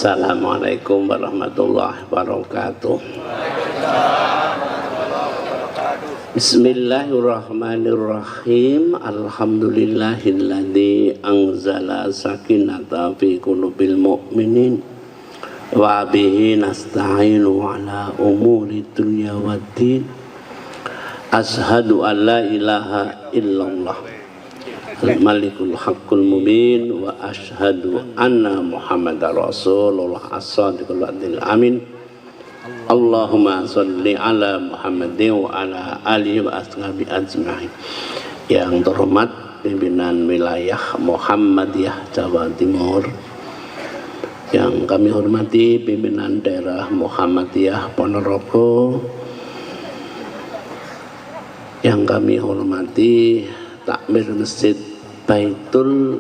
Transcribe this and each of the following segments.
Assalamualaikum warahmatullahi wabarakatuh. Bismillahirrahmanirrahim. Alhamdulillahilladzi anzala sakinata fi qulubil mu'minin wa bihi nasta'inu ala umuri dunya waddin. Ashhadu an la ilaha illallah Malikul Haqqul Mubin wa ashhadu anna Muhammadar Rasulullah as-sadiqul wa'dil amin. Allahumma sholli ala Muhammadin wa ala alihi wa ashabi ajma'in. Yang terhormat pimpinan wilayah Muhammadiyah Jawa Timur, yang kami hormati pimpinan daerah Muhammadiyah Ponorogo, yang kami hormati takmir Masjid Baitul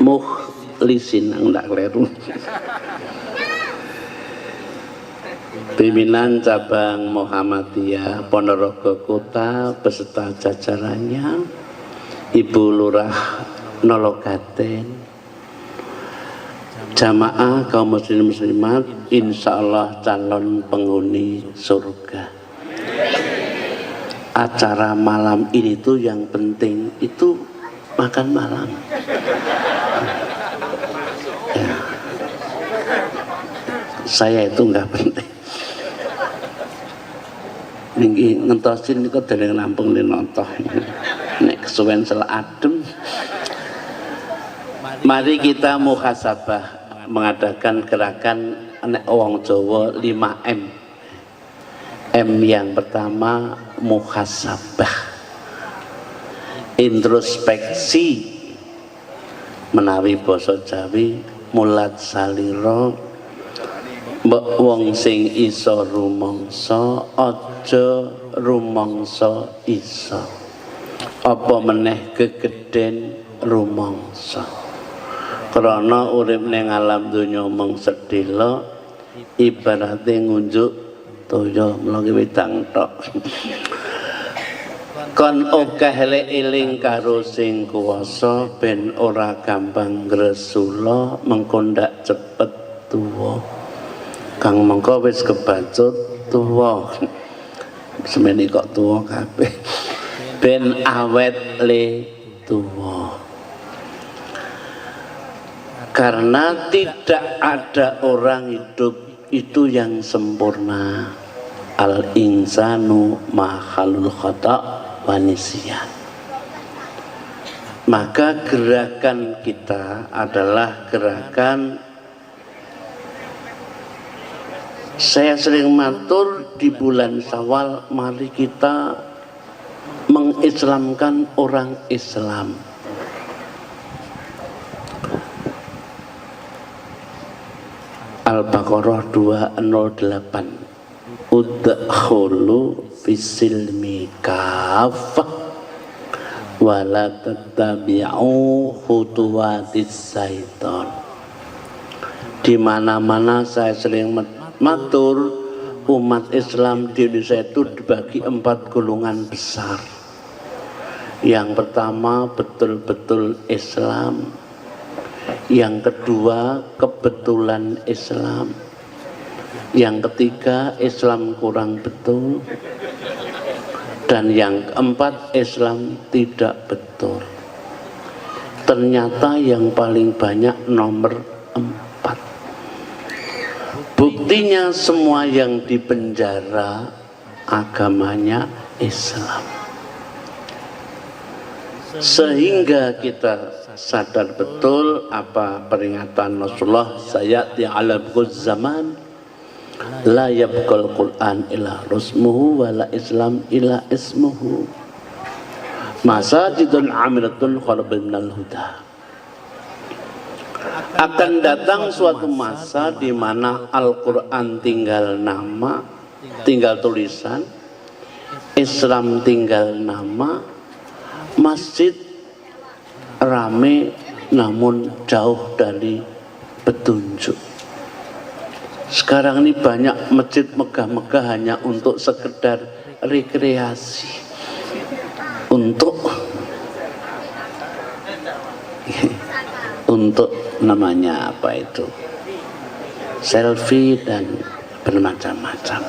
Mukhlisin, enggak keliru, pimpinan cabang Muhammadiyah Ponorogo Kota beserta jajarannya, Ibu Lurah Nologaten, jamaah kaum muslim muslimat, insya Allah calon penghuni surga. Acara malam ini tuh yang penting itu makan malam. Ya. Saya itu enggak penting. Ninggi ngentosin niku dereng Lampung nonton. Nek kesuwen sel adem. Mari kita muhasabah, mengadakan gerakan nek wong Jawa 5M. M yang pertama muhasabah, introspeksi, menawi basa Jawi mulat salira, mbok wong sing iso rumangsa aja rumangsa iso, apa meneh gegeden rumangsa. Krana urip ning alam donya mung sedhela ibarate ngunjuk toyo mlonge wedang tok. Kon akeh eling karo sing kuwasa ben ora gampang gresula mengko ndak cepet tuwa. Kang mengko wis kebacut tuwa. Semene kok tuwa kabeh. Ben awet le tuwa. Karena tidak ada orang hidup itu yang sempurna. Al insanu mahalul khata' wa nisyan. Maka gerakan kita adalah gerakan, saya sering matur di bulan Syawal, mari kita mengislamkan orang Islam. Al-Baqarah 208, udkhulu fisilmi kafah wala tattabi'u khutuwatis syaitan. Di mana-mana saya sering matur, umat Islam di Indonesia itu dibagi 4 golongan besar. Yang pertama betul-betul Islam, yang kedua kebetulan Islam, yang ketiga Islam kurang betul, dan yang keempat Islam tidak betul. Ternyata yang paling banyak nomor 4. Buktinya semua yang di penjara agamanya Islam. Sehingga kita sadar betul apa peringatan Rasulullah, sayati ala zaman la yabqal Quran illa rusmuhu wa la Islam illa ismuhu masajidun amiratun kharabun minal huda. Akan datang suatu masa di mana Al-Quran tinggal nama, tinggal tulisan, Islam tinggal nama, masjid rame namun jauh dari petunjuk. Sekarang ini banyak masjid megah-megah hanya untuk sekedar rekreasi, untuk namanya apa itu, selfie dan bermacam-macam.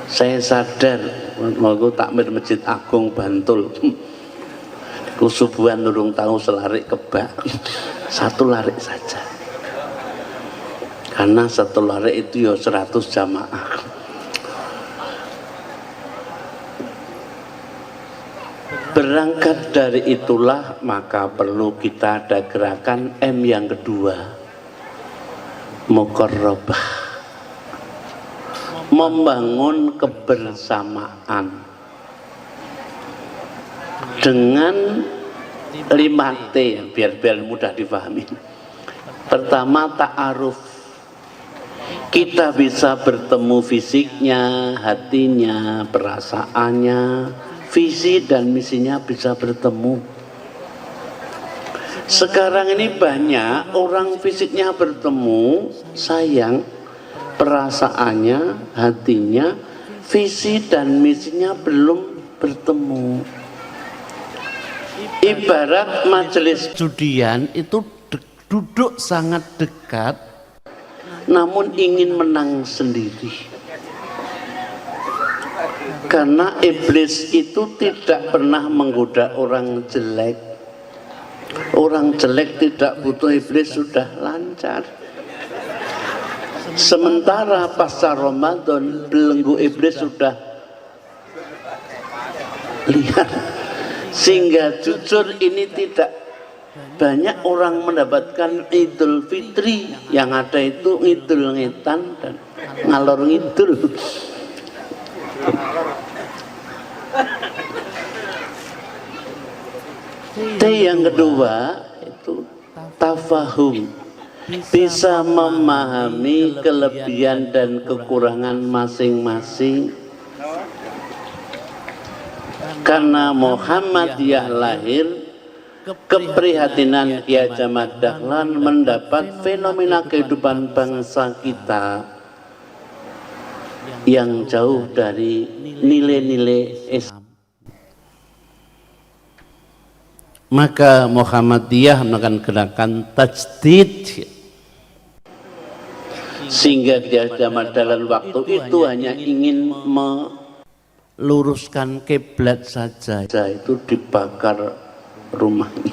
Saya sadar waktu takmir Masjid Agung Bantul kusubuhan nurung tahu selarik kebak, satu larik saja, karena satu larik itu ya 100 jamaah. Berangkat dari itulah maka perlu kita ada gerakan M yang kedua, muqarrabah, membangun kebersamaan dengan 5T biar mudah difahami. Pertama, ta'aruf. Kita bisa bertemu fisiknya, hatinya, perasaannya, visi dan misinya bisa bertemu. Sekarang ini banyak orang fisiknya bertemu, sayang perasaannya, hatinya, visi dan misinya belum bertemu. Ibarat majelis judian itu duduk sangat dekat, namun ingin menang sendiri. Karena iblis itu tidak pernah menggoda orang jelek. Orang jelek tidak butuh iblis, sudah lancar. Sementara pasca Ramadan belenggu iblis sudah lihat. Sehingga jujur ini tidak banyak orang mendapatkan Idul Fitri. Yang ada itu Idul Ngetan dan ngalor ngidul. T yang kedua itu tafahum, bisa memahami kelebihan dan kekurangan masing-masing. Karena Muhammadiyah lahir, keprihatinan Kiai Ahmad Dahlan mendapat fenomena kehidupan bangsa kita yang jauh dari nilai-nilai Islam. Maka Muhammadiyah melakukan gerakan tajdid, sehingga Kiai Ahmad Dahlan waktu itu hanya ingin meluruskan kiblat saja, itu dibakar rumahnya.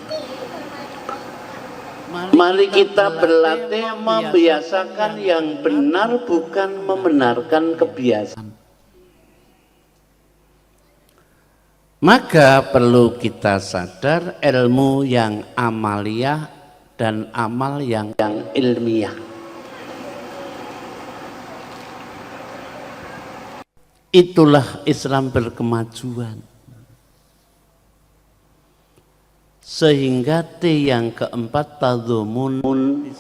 Mari kita berlatih membiasakan yang benar, bukan membenarkan kebiasaan. Maka perlu kita sadar ilmu yang amaliyah dan amal yang ilmiah. Itulah Islam berkemajuan. Sehingga T yang keempat, tadzumun,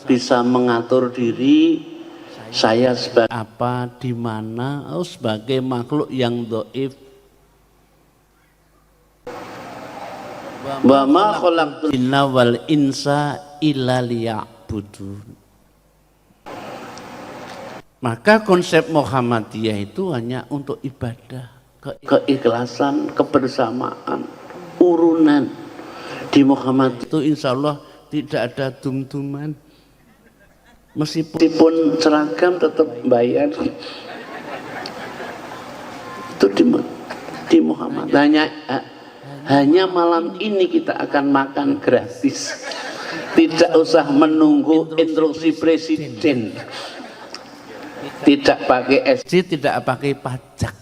bisa mengatur diri saya sebagai apa, di mana, sebagai makhluk yang dhaif. Wa ma khalaqtul jinna wal insa illa liya'budun. Maka konsep Muhammadiyah itu hanya untuk ibadah, keikhlasan, kebersamaan, urunan. Di Muhammad itu insya Allah tidak ada dum-duman. Meskipun seragam tetap bayar. Itu di Muhammad. Hanya malam ini kita akan makan gratis. Tidak usah menunggu instruksi presiden. Tidak pakai SC, tidak pakai pajak.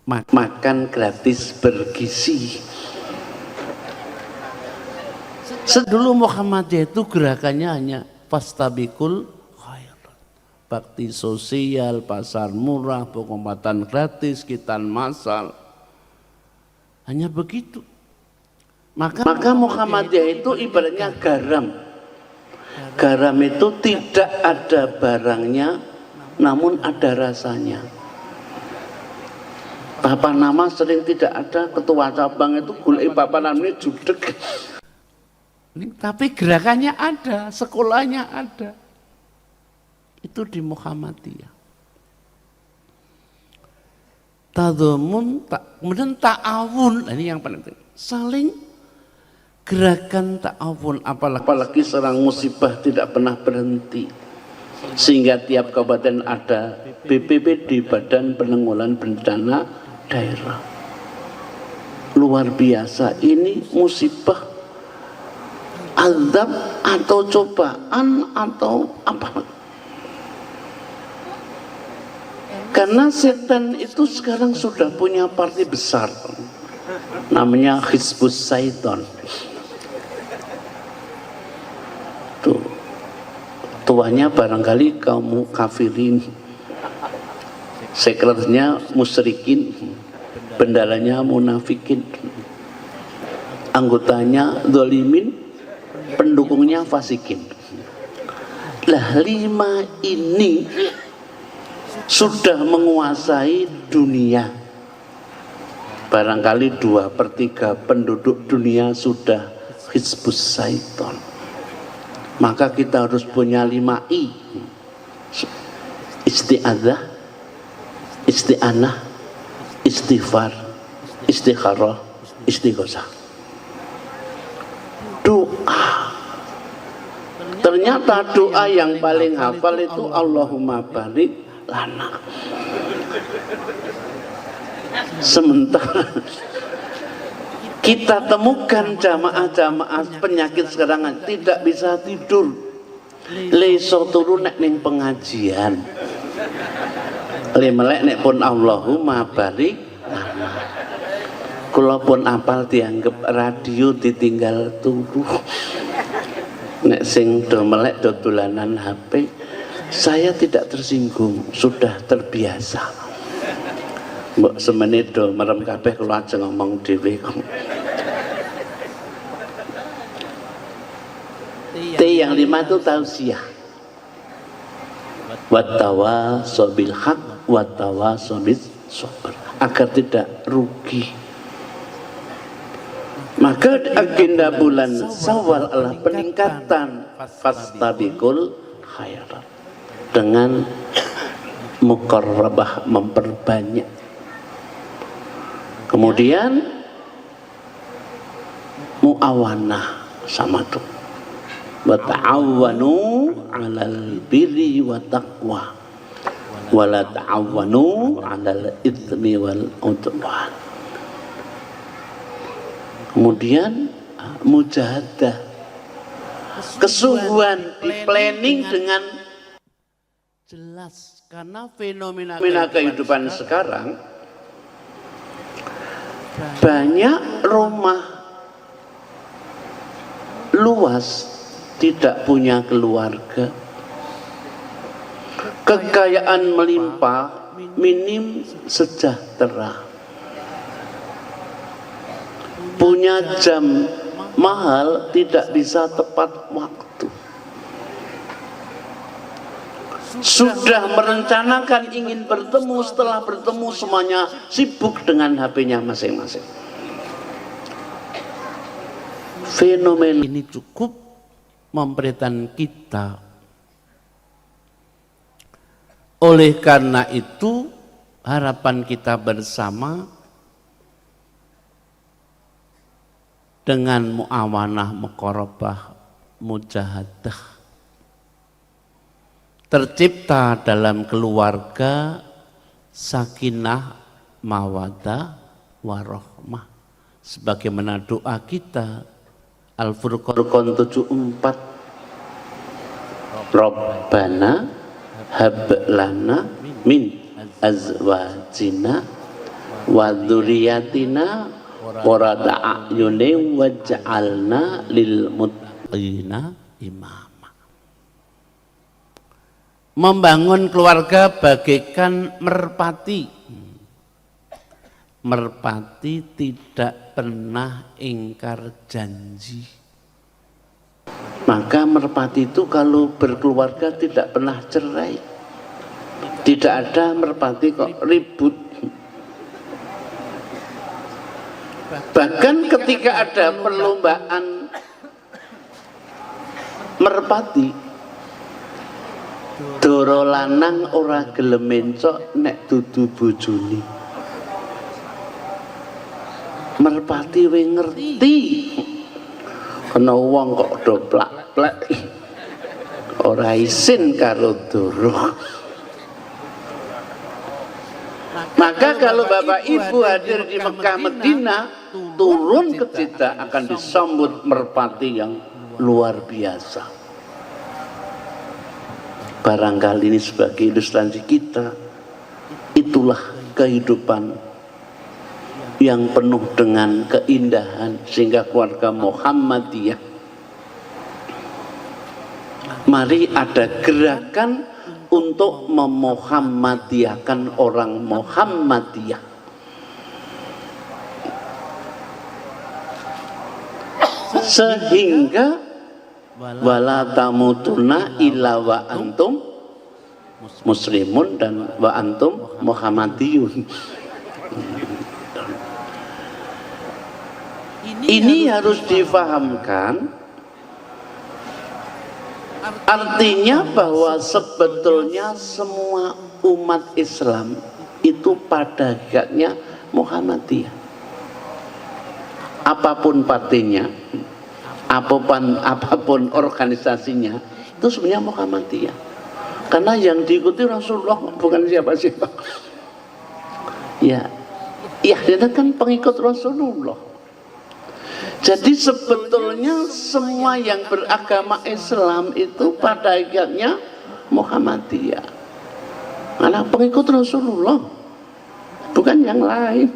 Makan gratis bergizi. Sedulu Muhammadiyah itu gerakannya hanya fastabikul khairat, bakti sosial, pasar murah, pengobatan gratis, khitan massal. Hanya begitu. Maka Muhammadiyah itu ibaratnya garam. Garam itu tidak ada barangnya, namun ada rasanya. Papa nama sering tidak ada, ketua cabang itu gulai papa namanya judek. Tapi gerakannya ada, sekolahnya ada. Itu di Muhammadiyah. Tadzumun, kemudian ta'awun, ini yang paling penting. Saling gerakan ta'awun, apalagi serang musibah tidak pernah berhenti. sehingga tiap kabupaten ada BPBD, Badan Penanggulangan Bencana Daerah. Luar biasa, ini musibah, azab atau cobaan atau apa? Karena setan itu sekarang sudah punya partai besar, namanya Hizbus Syaitan. Tuh, tuanya barangkali kaum kafirin, sekretariatnya musyrikin, bendaranya munafikin, anggotanya zalimin, pendukungnya fasikin. Lah 5 ini sudah menguasai dunia. Barangkali 2/3 penduduk dunia sudah Hizbus Syaitan. Maka kita harus punya 5I: isti'adzah, isti'anah, istighfar, istikharah, istighosah. Doa. Ternyata doa yang paling hafal itu Allahumma barik lana. Sementara kita temukan jamaah-jamaah penyakit sekarang tidak bisa tidur, leso turu nek ning pengajian, le melek nek pun Allahumma barik lana. Kula pun apal dianggap radio ditinggal turu. Nek sing do melek do dolanan HP, saya tidak tersinggung, sudah terbiasa. Mbok semenit do merem kabeh kula aja ngomong dhewe. T yang 5 itu tausiah. Wattawasaw bil haq wattawasaw bis sabr, agar tidak rugi. Maka agenda bulan Syawal adalah peningkatan fastabiqul khairat, dengan muqarrabah, memperbanyak. Kemudian muawanah sama tuh, wa ta'awanu 'alal birri wa taqwa wa la ta'awanu 'alal itsmi wal 'udwan. Kemudian mujahadah, kesungguhan, di planning dengan jelas. Karena fenomena kehidupan sekarang, banyak rumah luas tidak punya keluarga, kekayaan melimpah, minim sejahtera, punya jam mahal tidak bisa tepat waktu, sudah merencanakan ingin bertemu, setelah bertemu semuanya sibuk dengan HP-nya masing-masing. Fenomena ini cukup memberitakan kita. Oleh karena itu, harapan kita bersama dengan muawanah, muqarrabah, mujahadah, tercipta dalam keluarga sakinah, mawaddah, warahmah. Sebagaimana doa kita Al-Furqan 74, Rabbana hab lana min azwajina wa dzurriyyatina qurrata a'yunin waj'alna lil muttaqina imama. Membangun keluarga bagaikan merpati. Merpati tidak pernah ingkar janji. Maka merpati itu kalau berkeluarga tidak pernah cerai. Tidak ada merpati kok ribut. Bahkan ketika ada perlombaan merpati, doro lanang ora gelem mencok nek dudu bojone. Merpati we ngerti kena wong kok do plak-plek, ora isin karo duruh. Maka kalau Bapak Ibu hadir di Mekah Medina, turun ke Jeddah akan disambut merpati yang luar biasa. Barangkali ini sebagai ilustrasi kita, itulah kehidupan yang penuh dengan keindahan, sehingga keluarga Muhammadiyah, mari ada gerakan untuk memuhammadiyahkan orang Muhammadiyah. Sehingga wala tamutunna illa wa antum muslimun dan wa antum muhammadiyun. Ini harus difahamkan. Artinya bahwa sebetulnya semua umat Islam itu pada hakikatnya Muhammadiyah. Apapun partinya, apapun organisasinya, itu sebenarnya Muhammadiyah. Karena yang diikuti Rasulullah, bukan siapa-siapa. Ya, itu kan pengikut Rasulullah. Jadi sebetulnya semua yang beragama Islam itu pada akhirnya Muhammadiyah. Karena pengikut Rasulullah, bukan yang lain.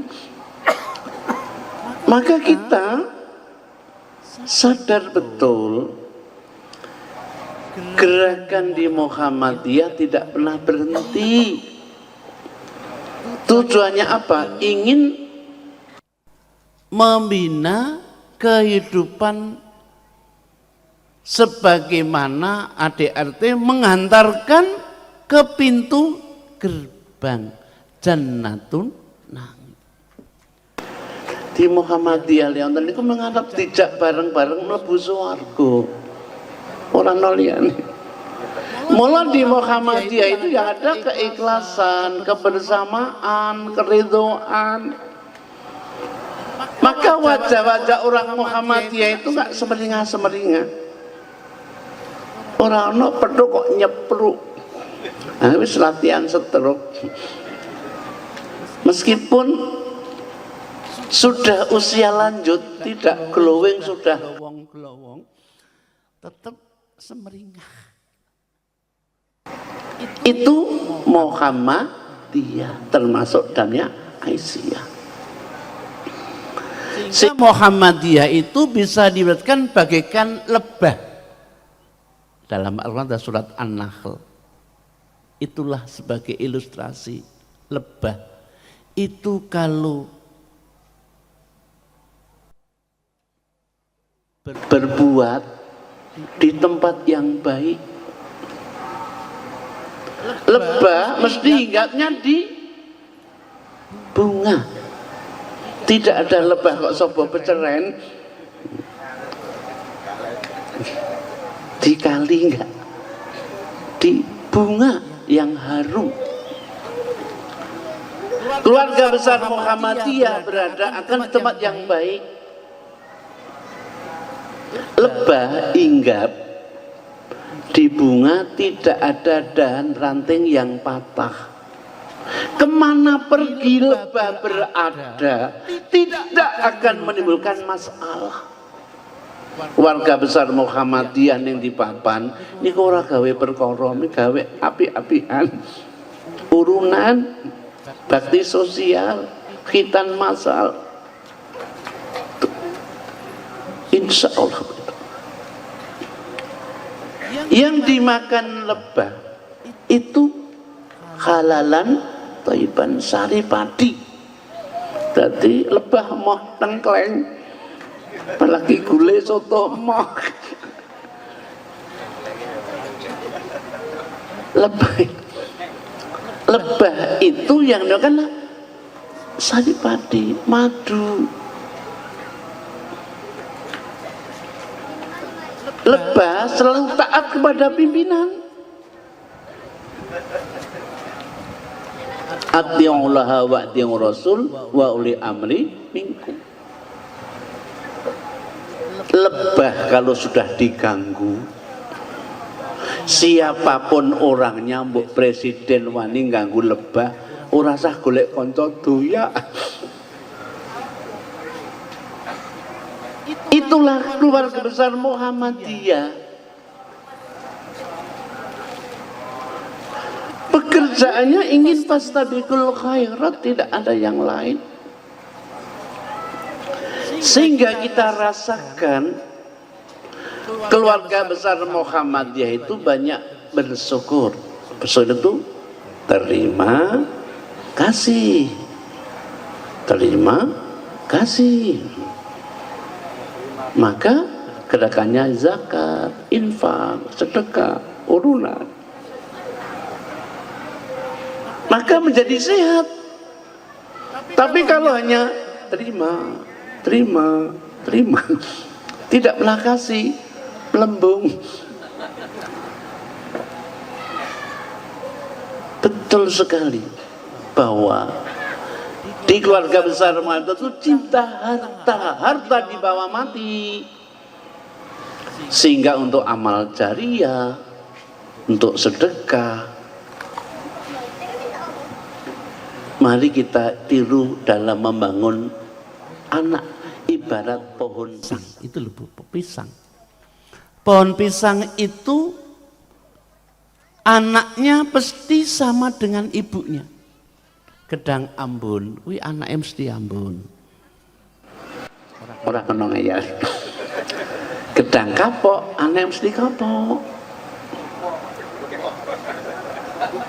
Maka kita sadar betul gerakan di Muhammadiyah tidak pernah berhenti. Tujuannya apa? Ingin membina kehidupan sebagaimana ADRT menghantarkan ke pintu gerbang Jannatun Na'im. Di Muhammadiyah Leonten itu menganggap dijak bareng-bareng mlebu swarga. Ora noliyane. Mula di Muhammadiyah itu yang ada keikhlasan, kebersamaan, keridhaan. Maka wajah-wajah orang Muhammadiyah itu nggak semeringa-semeringa. Orang no perlu kok nyepruk. Nah, wis latihan setruk. Meskipun sudah usia lanjut, tidak glowing, sudah glowong, tetap semeringah. Itu Muhammadiyah, termasuk dalamnya Aisyah. Sehingga Muhammadiyah itu bisa diartikan bagaikan lebah. Dalam Al-Quran surat An-Nahl. Itulah sebagai ilustrasi lebah. Itu kalau berbuat di tempat yang baik, lebah mesti hinggapnya di bunga. Tidak ada lebah kok sobo beceren di kali, enggak, di bunga yang harum. Keluarga besar Muhammadiyah berada akan tempat yang baik. Lebah hinggap di bunga, tidak ada dahan ranting yang patah. Kemana pergi lebah berada, tidak akan menimbulkan masalah. Warga besar Muhammadiyah yang di papan ini ora gawe perkara, ini gawe api-apian, urunan, bakti sosial, khitan masal. Insya Allah yang dimakan lebah itu halalan thayyiban, sari padi. Jadi lebah moh tengkleng, apalagi gulai soto moh. Lebah itu yang kan sari padi, madu. Lebah selalu taat kepada pimpinan. Atiullaha wa atiur rasul wa uli amri minkum. Lebah kalau sudah diganggu, Siapapun orangnya, mbok presiden wani ganggu lebah, ora sah golek kanca doyak. Itulah keluarga besar Muhammadiyah. Pekerjaannya ingin fastabiqul khairat, tidak ada yang lain. Sehingga kita rasakan keluarga besar Muhammadiyah itu banyak bersyukur. Bersyukur itu terima kasih, terima kasih. Maka gerakannya zakat, infak, sedekah, urunan. Maka menjadi sehat. Tapi kalau hanya terima, terima, terima, tidak pernah kasih, melembung. Betul sekali bahwa di keluarga besar Muhammad itu cinta harta, harta dibawa mati. Sehingga untuk amal jariah, untuk sedekah, mari kita tiru dalam membangun anak. Ibarat pohon pisang, itu loh pisang. Pohon pisang itu anaknya pasti sama dengan ibunya. Gedang Ambon, wih anaknya mesti Ambon. Orang kenong ya. Gedang kapok, anaknya mesti kapok.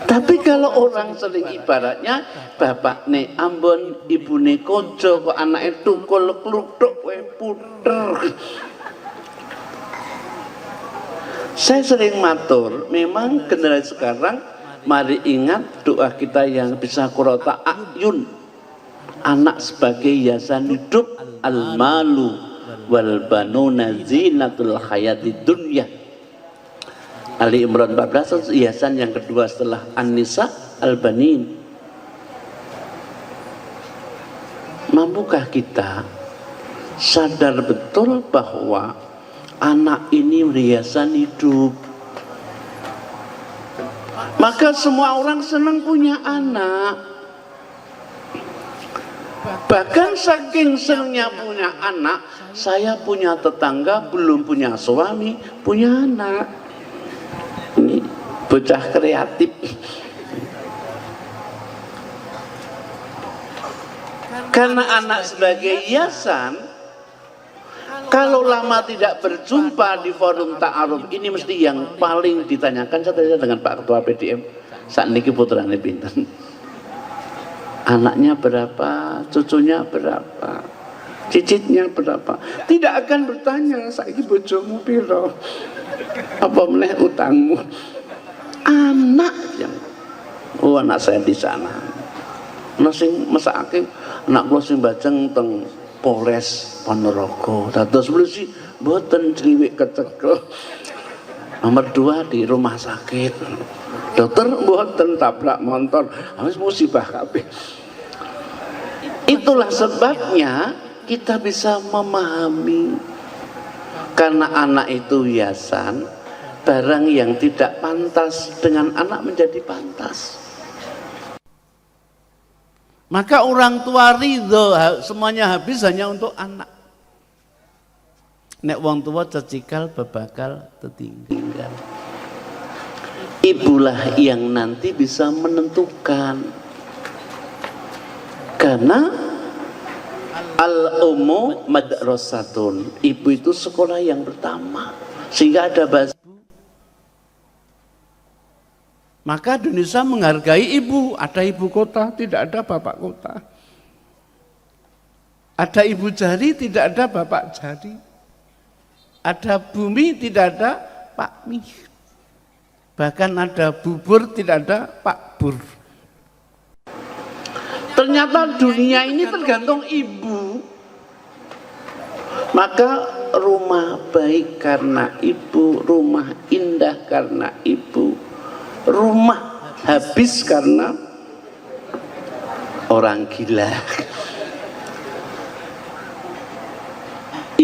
Tapi kalau orang sering ibaratnya bapak ne Ambon, ibu ne Kojo, kok anaknya tukul kluthuk we puter. Saya sering matur, memang generasi sekarang mari ingat doa kita yang bisa kurota ayun. Anak sebagai hiasan hidup, al-malu wal banuna zinatul hayatid dunya. Ali Imran 14, hiasan yang kedua setelah An-Nisa al-banin. Mampukah kita sadar betul bahwa anak ini hiasan hidup? Maka semua orang senang punya anak. Bahkan saking senangnya punya anak, saya punya tetangga belum punya suami, punya anak. Ini bocah kreatif. Karena anak sebagai hiasan, kalau lama tidak berjumpa di forum ta'aruf ini mesti yang paling ditanyakan. Saya tanya dengan Pak Ketua PDM, saat niki putrane pinten, anaknya berapa, cucunya berapa, cicitnya berapa. Tidak akan bertanya saiki bojomu piro, apa meneh utangmu. Anak yang, oh anak saya di sana, ana sing mesake anak kula sing bajeng teng Polres Ponorogo, dados mlusi mboten cliwik kecekel. Nomor 2 di rumah sakit, dokter mboten tabrak motor, wis musibah kabeh. Itulah sebabnya kita bisa memahami, karena anak itu hiasan, barang yang tidak pantas dengan anak menjadi pantas. Maka orang tua ridho semuanya habis hanya untuk anak. Nek wong tua cecikal bebakal tertinggal. Ibulah yang nanti bisa menentukan. Karena al-ummu madrasatun, ibu itu sekolah yang pertama. Sehingga ada bahasa. Maka Indonesia menghargai ibu. Ada ibu kota, tidak ada bapak kota. Ada ibu jari, tidak ada bapak jari. Ada bumi, tidak ada pak mi. Bahkan ada bubur, tidak ada pak bur. Ternyata dunia ini tergantung ibu. Maka rumah baik karena ibu, rumah indah karena ibu, rumah habis karena orang gila.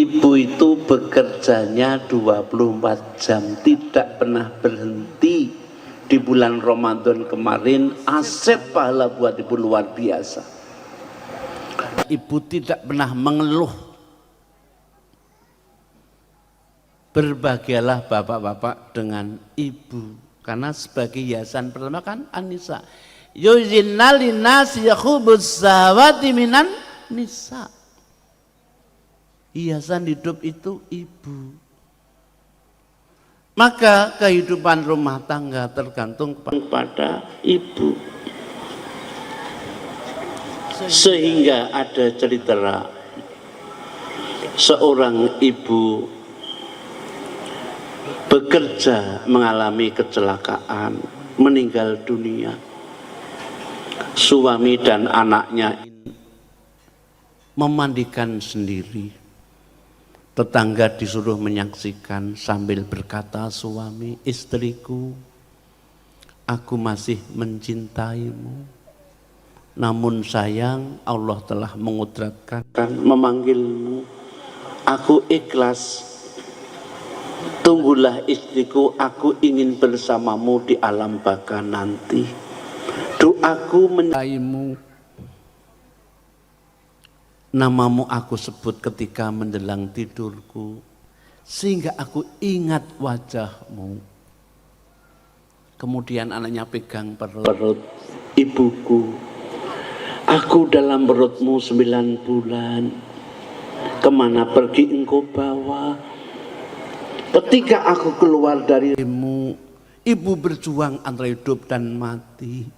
Ibu itu bekerjanya 24 jam, tidak pernah berhenti. Di bulan Ramadan kemarin, aset pahala buat ibu luar biasa. Ibu tidak pernah mengeluh. Berbahagialah bapak-bapak dengan ibu, karena sebagai hiasan pertama kan An-Nisa. Yuzinna linnasi yakhubus sawati minan nisa. Hiasan hidup itu ibu. Maka kehidupan rumah tangga tergantung kepada ibu. Sehingga ada cerita seorang ibu bekerja mengalami kecelakaan, meninggal dunia. Suami dan anaknya memandikan sendiri. Tetangga disuruh menyaksikan sambil berkata, suami, istriku, aku masih mencintaimu. Namun sayang, Allah telah mengudratkan memanggilmu. Aku ikhlas. Tunggulah istriku, aku ingin bersamamu di alam baka nanti. Doaku mencintaimu. Namamu aku sebut ketika menjelang tidurku, sehingga aku ingat wajahmu. Kemudian anaknya pegang perut ibuku. Aku dalam perutmu 9 bulan. Kemana pergi engkau bawa? Ketika aku keluar darimu, ibu berjuang antara hidup dan mati.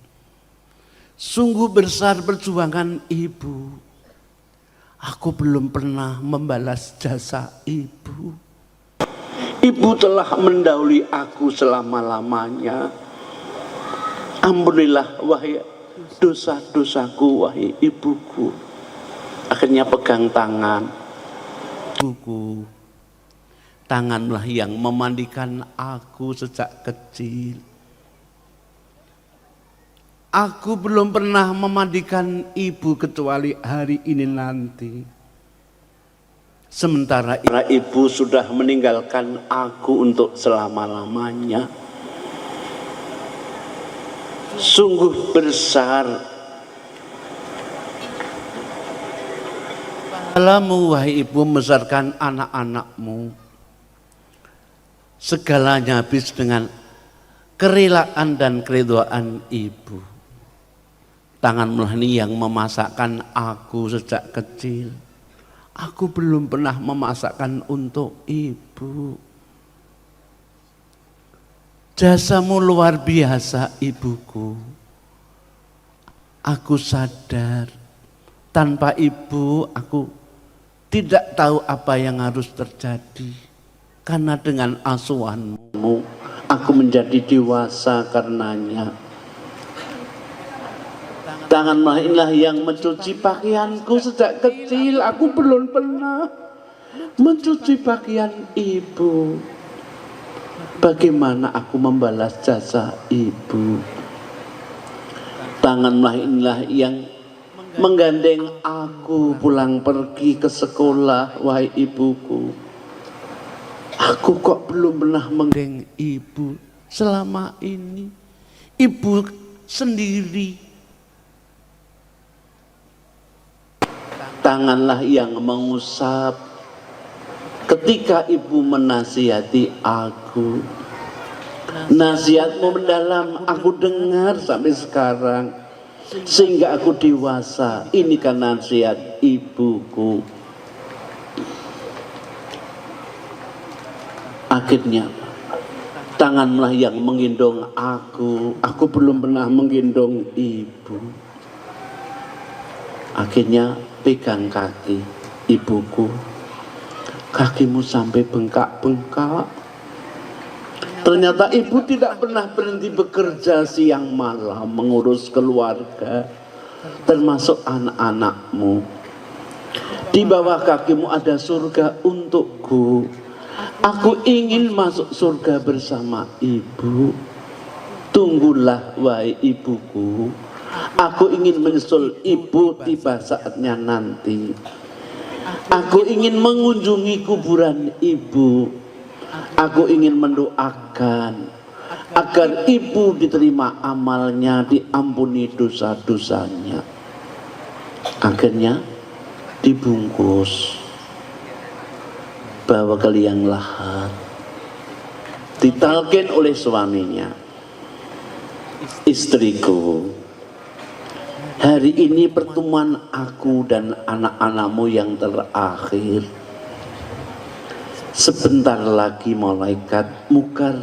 Sungguh besar perjuangan ibu. Aku belum pernah membalas jasa ibu. Ibu telah mendahului aku selama-lamanya. Ampunilah wahai dosa-dosaku, wahai ibuku. Akhirnya pegang tangan. Ibuku, tanganlah yang memandikan aku sejak kecil. Aku belum pernah memandikan ibu kecuali hari ini nanti. Sementara ibu sudah meninggalkan aku untuk selama-lamanya. Sungguh besar pahalamu wahai ibu membesarkan anak-anakmu. Segalanya habis dengan kerelaan dan keridhaan ibu. Tanganmu ini yang memasakkan aku sejak kecil. Aku belum pernah memasakkan untuk ibu. Jasamu luar biasa ibuku. Aku sadar tanpa ibu aku tidak tahu apa yang harus terjadi. Karena dengan asuhanmu aku menjadi dewasa karenanya. Tanganmu inilah yang mencuci pakaianku sejak kecil. Aku belum pernah mencuci pakaian ibu. Bagaimana aku membalas jasa ibu? Tanganmu inilah yang menggandeng aku pulang pergi ke sekolah, wahai ibuku. Aku kok belum pernah menggandeng ibu selama ini. Ibu sendiri. Tanganlah yang mengusap ketika ibu menasihati aku. Nasihatmu mendalam aku dengar sampai sekarang, sehingga aku dewasa. Ini kan nasihat ibuku. Akhirnya tanganlah yang menggendong aku. Aku belum pernah menggendong ibu. Akhirnya pegang kaki ibuku. Kakimu sampai bengkak-bengkak. Ternyata ibu tidak pernah berhenti bekerja siang malam mengurus keluarga, termasuk anak-anakmu. Di bawah kakimu ada surga untukku. Aku ingin masuk surga bersama ibu. Tunggulah wahai ibuku. Aku ingin menyusul ibu tiba saatnya nanti. Aku ingin mengunjungi kuburan ibu. Aku ingin mendoakan agar ibu diterima amalnya, diampuni dosa-dosanya. Akhirnya dibungkus, bawa ke liang lahat, ditalkin oleh suaminya. Istriku, hari ini pertemuan aku dan anak-anakmu yang terakhir. Sebentar lagi malaikat Mungkar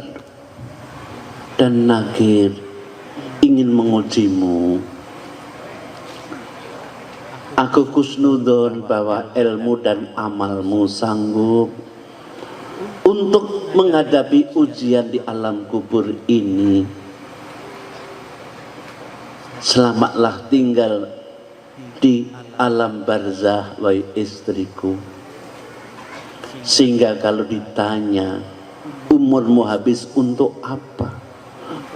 dan Nakir ingin mengujimu. Aku kusnudon bahwa ilmu dan amalmu sanggup untuk menghadapi ujian di alam kubur ini. Selamatlah tinggal di alam barzah, wahai istriku. Sehingga kalau ditanya, umurmu habis untuk apa?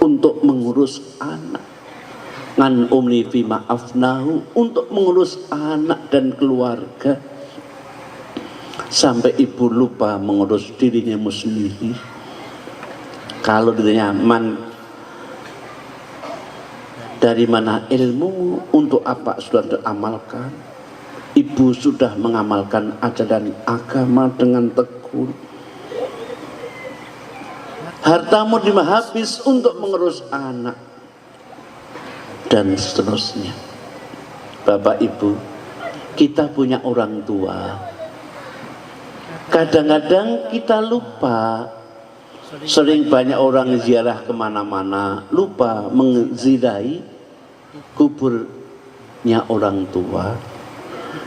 Untuk mengurus anak. Ngan umni fi ma'afnahu, untuk mengurus anak dan keluarga. Sampai ibu lupa mengurus dirinya sendiri. Kalau ditanya, dari mana ilmu, untuk apa sudah diamalkan? Ibu sudah mengamalkan ajaran agama dengan tekun. Hartamu habis untuk mengurus anak, dan seterusnya. Bapak Ibu, kita punya orang tua. Kadang-kadang kita lupa. Sering banyak orang ziarah kemana-mana, lupa menziarahi kuburnya orang tua.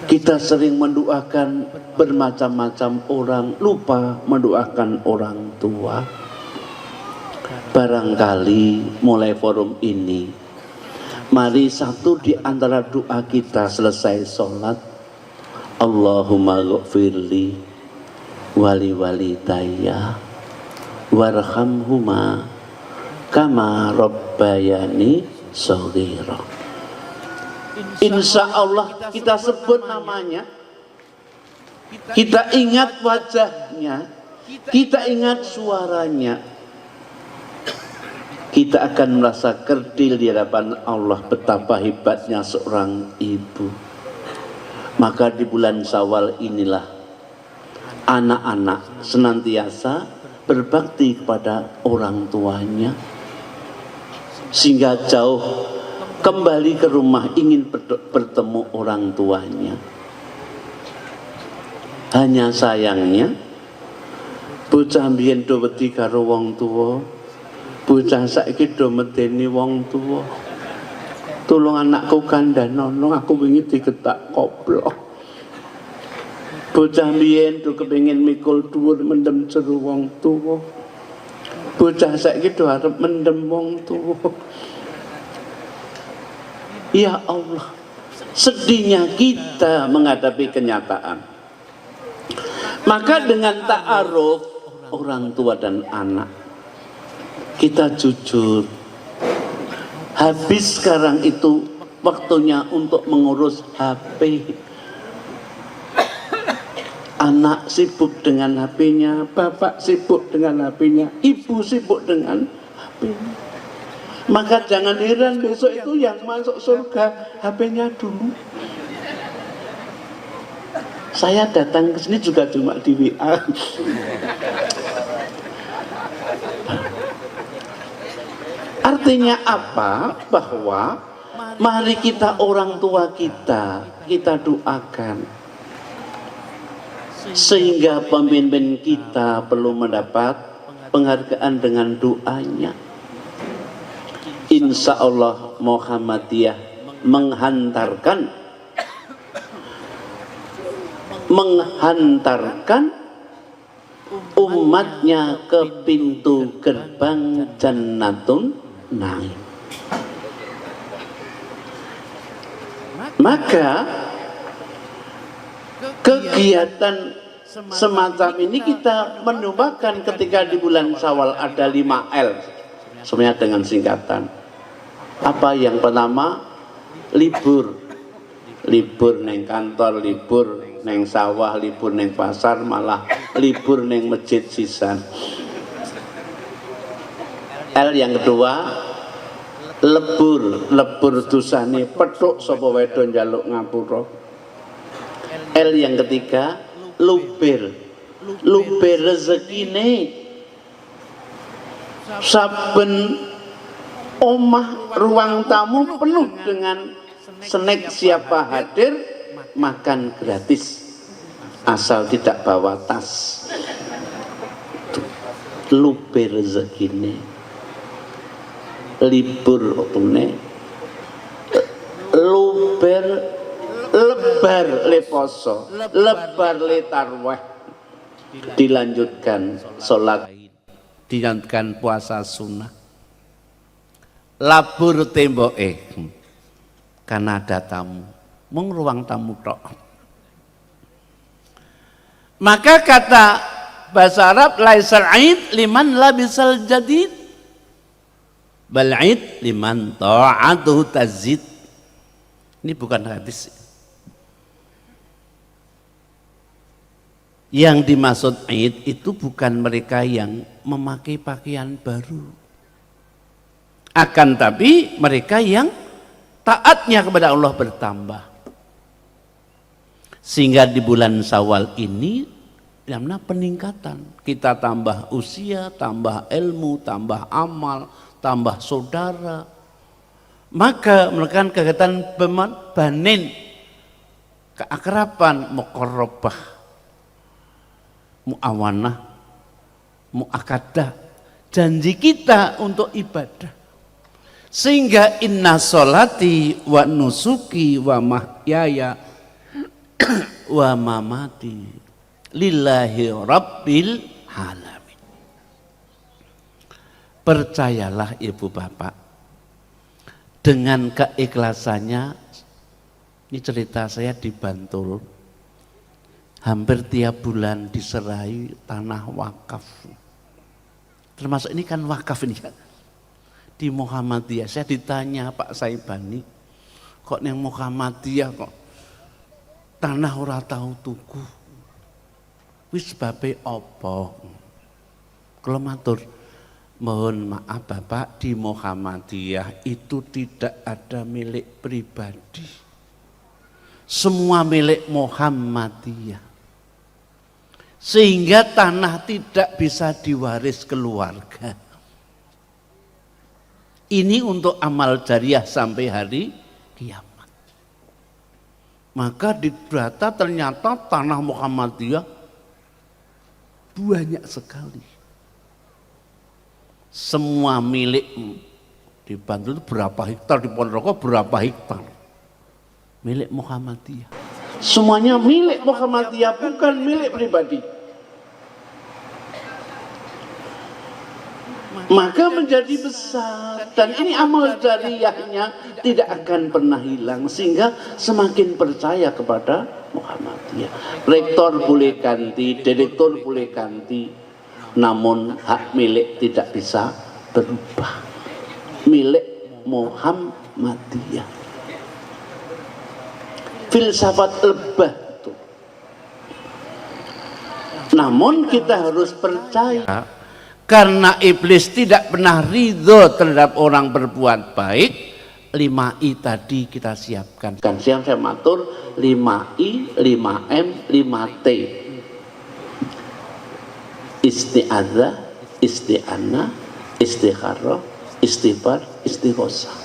Kita sering mendoakan bermacam-macam orang, lupa mendoakan orang tua. Barangkali mulai forum ini, mari satu di antara doa kita selesai sholat, Allahumma ghafirli wali walidayya warhamhuma kama rabbayani shaghira. Insya Allah kita sebut namanya, kita ingat wajahnya, kita ingat suaranya, kita akan merasa kerdil di hadapan Allah betapa hebatnya seorang ibu. Maka di bulan Syawal inilah anak-anak senantiasa berbakti kepada orang tuanya, sehingga jauh kembali ke rumah ingin bertemu orang tuanya. Hanya sayangnya bocah mbiyen do wedi karo wong tuwa, bocah saiki do medeni wong tuwa. Tulung anakku kandhanono, aku wingi digetak koplok. Bocah mbiyen do kepengin mikul dhuwur mendem jero wong tuwa. Bocah saiki do arep mendem wong tuwa. Ya Allah, sedihnya kita menghadapi kenyataan. Maka dengan ta'aruf orang tua dan anak, kita jujur. Habis sekarang itu waktunya untuk mengurus HP. Anak sibuk dengan HP-nya, bapak sibuk dengan HP-nya, ibu sibuk dengan HP-nya. Maka jangan heran besok itu yang masuk surga HP-nya dulu. Saya datang ke sini juga cuma di WA. Artinya apa? Bahwa mari kita orang tua kita doakan. Sehingga pemimpin kita perlu mendapat penghargaan dengan doanya. Insya Allah Muhammadiyah menghantarkan umatnya ke pintu gerbang Jannatun Naim. Maka kegiatan semacam ini kita menubakan ketika di bulan Syawal ada 5L, semuanya dengan singkatan. Apa yang pertama? Libur neng kantor, libur neng sawah, libur neng pasar, malah libur neng masjid sisan. L yang kedua, lebur dosane petuk sapa wedon njaluk ngapura. L yang ketiga, luber rezekine. Saben omah ruang tamu penuh dengan snack, siapa hadir makan gratis asal tidak bawa tas. Luber rezekine, libur opune, luber lebar le poso, lebar le tarwah, dilanjutkan sholat, dilanjutkan puasa sunnah. Labur temboke karena ada tamu, mung ruang tamu tok. Maka kata bahasa Arab, laisal aid liman labisal jadid, bal aid liman ta'atuhu tazid. Ini bukan hadis. Yang dimaksud aid itu bukan mereka yang memakai pakaian baru, akan tapi mereka yang taatnya kepada Allah bertambah. Sehingga di bulan Syawal ini namanya peningkatan. Kita tambah usia, tambah ilmu, tambah amal, tambah saudara. Maka melakukan kegiatan banin, keakraban, muqarrabah, muawanah, muakadah, janji kita untuk ibadah. Sehingga inna sholati wa nusuki wa mahyaya wa mamati lillahi rabbil alamin. Percayalah ibu bapak, dengan keikhlasannya. Ini cerita saya di Bantul, hampir tiap bulan diserai tanah wakaf. Termasuk ini kan wakaf ini kan. Di Muhammadiyah saya ditanya Pak Saibani, kok neng Muhammadiyah kok tanah ora tahu tuku, wis babe apa? Kalau matur, mohon maaf Bapak, di Muhammadiyah itu tidak ada milik pribadi, semua milik Muhammadiyah, sehingga tanah tidak bisa diwaris keluarga. Ini untuk amal jariah sampai hari kiamat. Maka di data ternyata tanah Muhammadiyah banyak sekali. Semua milik di Bantul itu berapa hektar, di Ponorogo berapa hektar milik Muhammadiyah. Semuanya milik Muhammadiyah, bukan milik pribadi. Maka menjadi besar, dan ini amal jariyahnya tidak akan pernah hilang, sehingga semakin percaya kepada Muhammadiyah. Rektor boleh ganti, direktur boleh ganti, namun hak milik tidak bisa berubah, milik Muhammadiyah. Filsafat lebah itu. Namun kita harus percaya, karena iblis tidak pernah ridho terhadap orang berbuat baik. 5I tadi kita siapkan. Kan siang saya matur 5I, 5M, 5T. Isti'adzah, isti'anah, istikharah, istighfar, istighosah.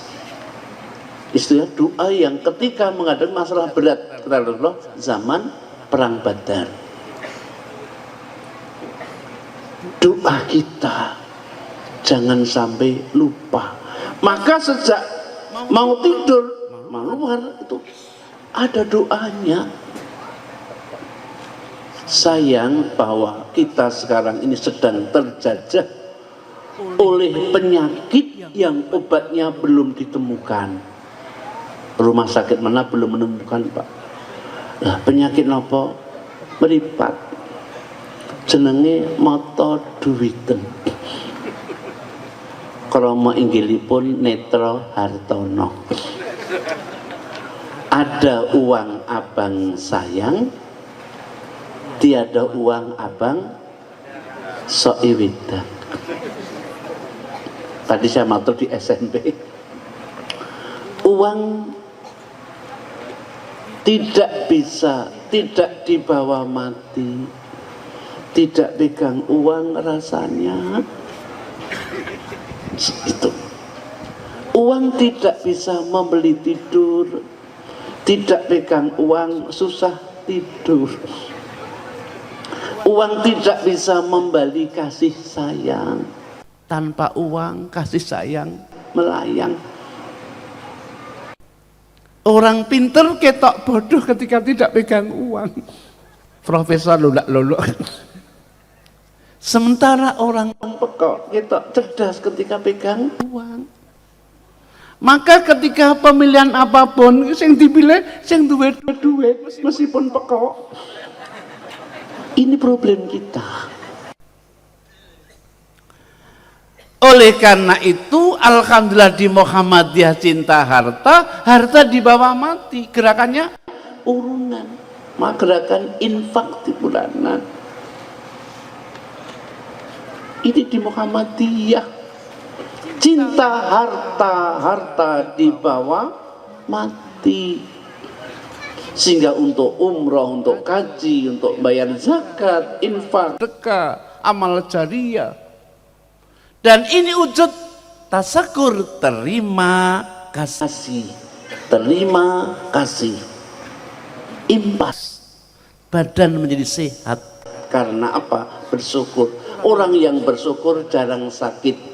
Istilah doa yang ketika menghadapi masalah berat kepada Allah zaman perang Badar. Doa kita jangan sampai lupa. Maka sejak mau tidur, mau luar itu ada doanya. Sayang bahwa kita sekarang ini sedang terjajah oleh penyakit yang obatnya belum ditemukan. Rumah sakit mana belum menemukan, Pak? Nah, penyakit apa? Meripat. Jenenge mata duwiten. Krama inggilipun Netra Hartono. Ada uang abang sayang, tiada uang abang sok iwidan. Tadi saya matur di SMP, uang tidak bisa, tidak dibawa mati, tidak pegang uang rasanya itu. Uang tidak bisa membeli tidur, tidak pegang uang susah tidur. Uang tidak bisa membeli kasih sayang, tanpa uang kasih sayang melayang. Orang pinter ketok bodoh ketika tidak pegang uang. Profesor lulak-luluk. Sementara orang pekok ketok cerdas ketika pegang uang. Maka ketika pemilihan apapun sing dipilih sing duwe duit meskipun pekok. Ini problem kita. Oleh karena itu, alhamdulillah di Muhammadiyah cinta harta, harta dibawa mati. Gerakannya urunan, maka gerakan infak di bulanan. Ini di Muhammadiyah. Cinta harta, harta dibawa mati. Sehingga untuk umroh, untuk kaji, untuk bayar zakat, infak, sedekah, amal jariah. Dan ini wujud tasakur, terima kasih, terima kasih, impas, badan menjadi sehat. Karena apa? Bersyukur. Orang yang bersyukur jarang sakit.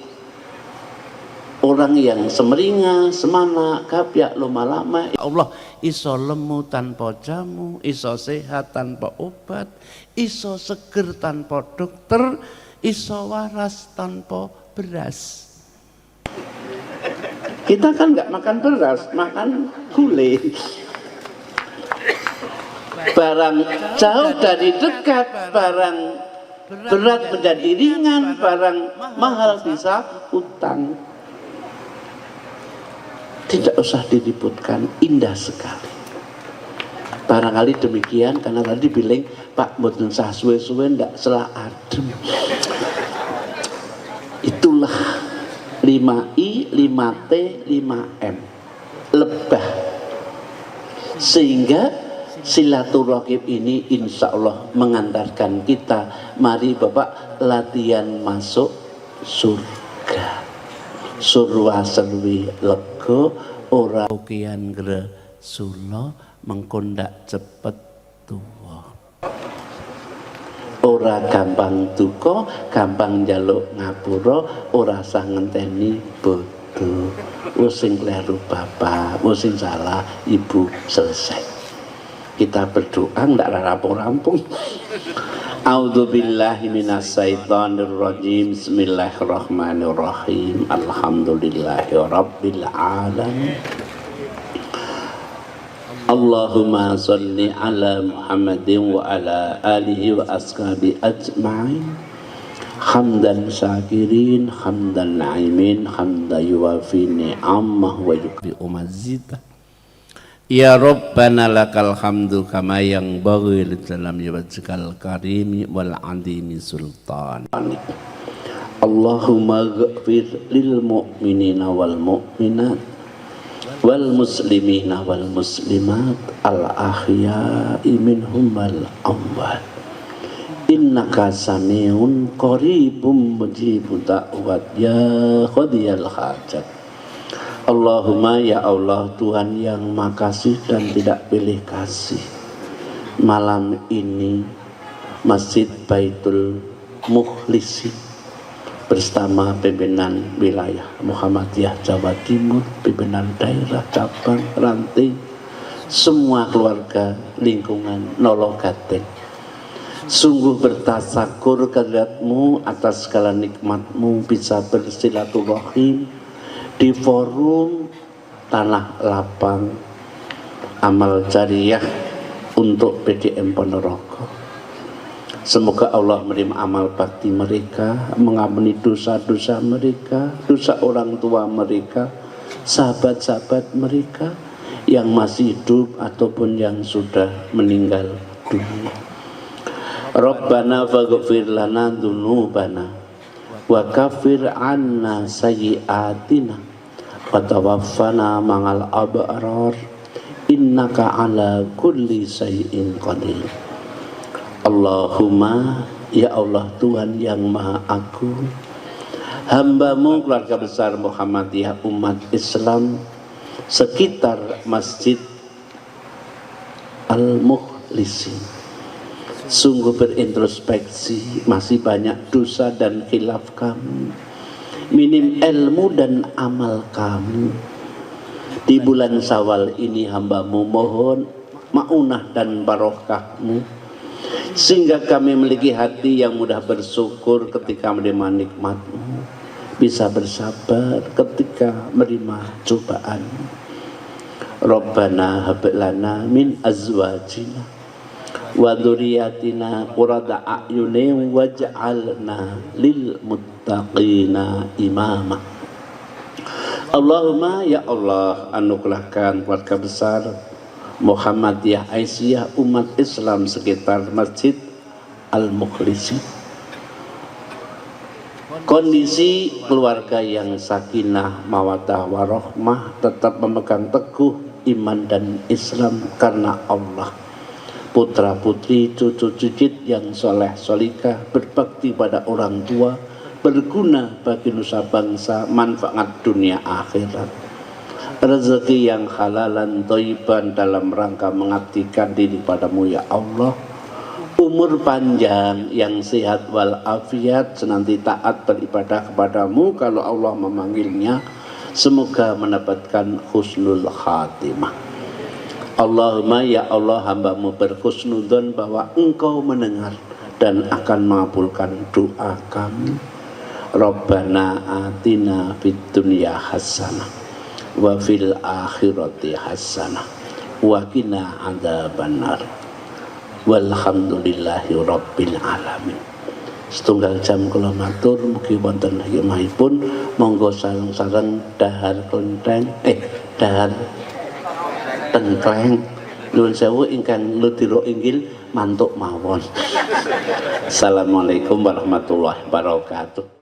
Orang yang semeringa, semana, kapyak, lama-lama. Ya Allah, iso lemu tanpa jamu, iso sehat tanpa obat, iso seger tanpa dokter, iso waras tanpa beras. Kita kan nggak makan beras, makan gulai. Barang jauh dari dekat, barang berat menjadi ringan, barang mahal bisa utang. Tidak usah diributkan, indah sekali. Barangkali demikian karena tadi bilang Pak mboten sah suwe-suwe ndak selah adem. Itulah 5I, 5T, 5M. Lebah. Sehingga silaturahim ini insya Allah mengantarkan kita, mari Bapak latihan masuk surga. Surwa serwi lego ora ukian gresula mengkondak cepet tuwa. Ora gampang duka, gampang njaluk ngapura, ora sah ngenteni bodho. Wis sing kleru bapak, wis sing salah ibu, selesai. Kita berdoa ndak rampung-rampung. A'udzubillahi minasyaitonirrajim. Bismillahirrahmanirrahim. Alhamdulillahirabbil alamin. Allahumma sholli ala Muhammadin wa ala alihi wa ashabi ajma'in. Hamdan syakirin, hamdan na'imin, hamdan yuwafi ni'amah wa yukbi umazzidah. Ya Rabbana lakal hamdu kama yang baghi dalam wajhikal karimi wal adimi sultan. Allahumma ghfir lil mu'minina wal mu'minat wal muslimina wal muslimat al ahya'i minhum wal amwat. Innaka samiun qaribum mujibud da'wat ya qadiyal hajat. Allahumma ya Allah, Tuhan yang makasih dan tidak pilih kasih, malam ini Masjid Baitul Mukhlisin bersama pimpinan wilayah Muhammadiyah Jawa Timur, pimpinan daerah, cabang, ranting, semua keluarga lingkungan Nologaten, sungguh bertasakur kehadiratmu atas segala nikmatmu bisa bersilaturahim di forum Tanah Lapang amal jariah untuk PDM Ponorogo. Semoga Allah menerima amal bakti mereka, mengampuni dosa-dosa mereka, dosa orang tua mereka, sahabat-sahabat mereka yang masih hidup ataupun yang sudah meninggal dunia. Rabbana faghfir lana dzunubana wa kaffir 'anna sayyi'atina wa tawaffana ma'al abrar innaka ala kulli syai'in qadir. Allahumma, ya Allah Tuhan yang Maha Agung, hamba-Mu keluarga besar Muhammadiyah umat Islam sekitar Masjid Al-Mukhlisin sungguh berintrospeksi, masih banyak dosa dan khilaf kami, minim ilmu dan amal kami. Di bulan Syawal ini hamba-Mu mohon maunah dan barokah-Mu, sehingga kami memiliki hati yang mudah bersyukur ketika menerima nikmat-Mu, bisa bersabar ketika menerima cobaan. Rabbana hab lana min azwajina wa dzurriyyatina qurrata a'yunin waj'alna lil muttaqina imama. Allahumma, ya Allah, anugerahkan keluarga besar Muhammadiyah Aisyah umat Islam sekitar Masjid Al-Mukhlisin kondisi keluarga yang sakinah mawaddah warahmah, tetap memegang teguh iman dan Islam karena Allah. Putra putri cucu cicit yang soleh solikah, berbakti pada orang tua, berguna bagi nusa bangsa, manfaat dunia akhirat. Rezeki yang halalan thayyiban dalam rangka mengabdikan diri padamu ya Allah. Umur panjang yang sehat walafiat, senanti taat beribadah kepadamu kalau Allah memanggilnya. Semoga mendapatkan husnul khatimah. Allahumma, ya Allah, hamba-Mu berhusnudzon bahwa Engkau mendengar dan akan mengabulkan doa kami. Rabbana atina fid dunya hasanah wa fil akhirati hasanah wa qina adzabannar. Walhamdulillahi rabbil alamin. Setunggal jam kula matur, mugi wonten hikmahipun. Monggo sareng-sareng dahar klenteng dahar tengkleng nuwun sewu ingkang ludira inggil mantuk mawon. Assalamualaikum warahmatullahi wabarakatuh.